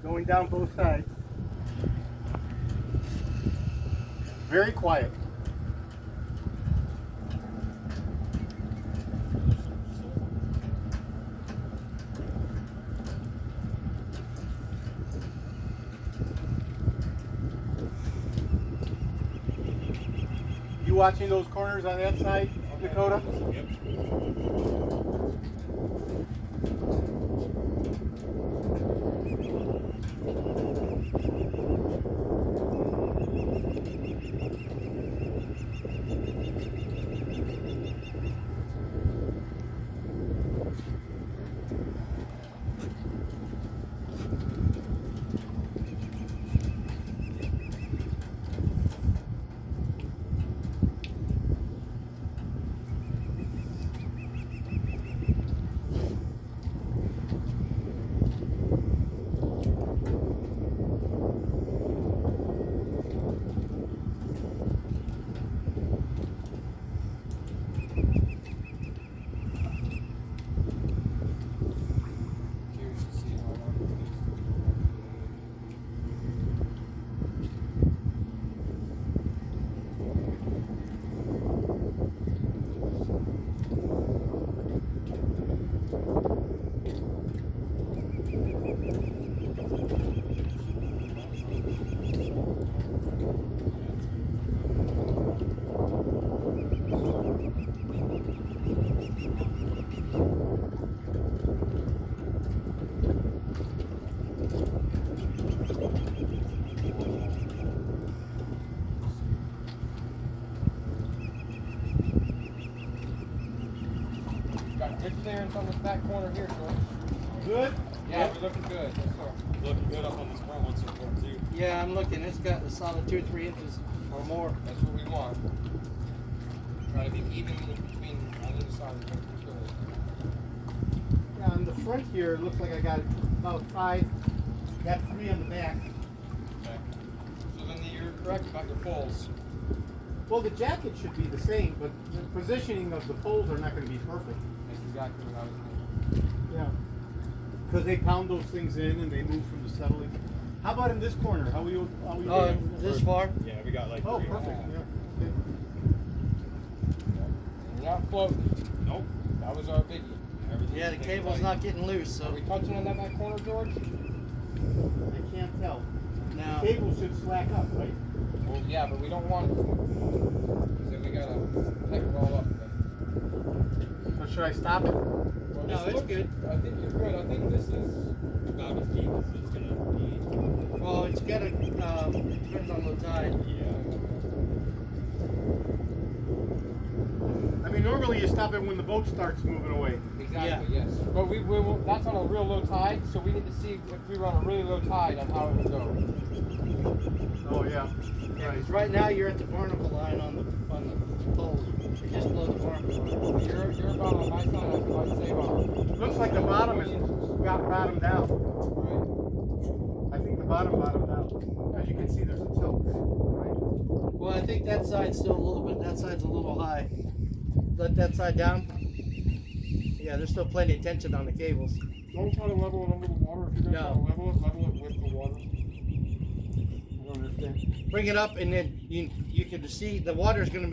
going down both sides. Very quiet. You watching those corners on that side, Dakota? Yep. Curious to see how long it is. Got good clearance on this back corner here, George. Good? Yeah, we're looking good. Yes, sir. Looking good up on this front one so far too. Yeah, I'm looking. It's got a solid 2 or 3 inches or more. That's what we want. Try to be even in between on either side of the good. Yeah, on the front here, it looks like I got about 5. Got 3 on the back. Okay. So then you're correct about your poles. Well, the jacket should be the same, but the positioning of the poles are not going to be perfect. That's exactly what I was thinking. Yeah. Because they pound those things in and they move from the settling. How about in this corner? How are you Oh, doing? this far? Yeah, we got like Oh, 3. perfect. Yeah. Okay. You're not floating. Nope. That was our biggie. Everything's Yeah, the staying cable's tight. not getting loose, Are so we touching on that back corner, George? I can't tell. now. The cable should slack up, right? Well, yeah, but we don't want it to. Because then we gotta pick it all up. So should I stop it? Well, No, this it's looks- good. I think you're good. I think this is. About as deep as it's gonna be. Well, it's got to, depends on low tide. Yeah. I mean, normally you stop it when the boat starts moving away. Exactly, yes. But we will, that's on a real low tide, so we need to see if we run a really low tide on how it will go. Oh, yeah. Yeah, Right. 'cause right now you're at the barnacle line on the pole. You just below the barnacle line. You're about on my side, I'd say about. Looks like the bottom is got bottomed out. Right. I think the bottomed out. As you can see, there's a tilt. Right? Well, I think that side's still a little bit, that side's a little high. Let that side down. Yeah, there's still plenty of tension on the cables. Don't try to level it under the water. If you're No. gonna try to level it with the water. I don't understand. Bring it up and then you can see the water's going to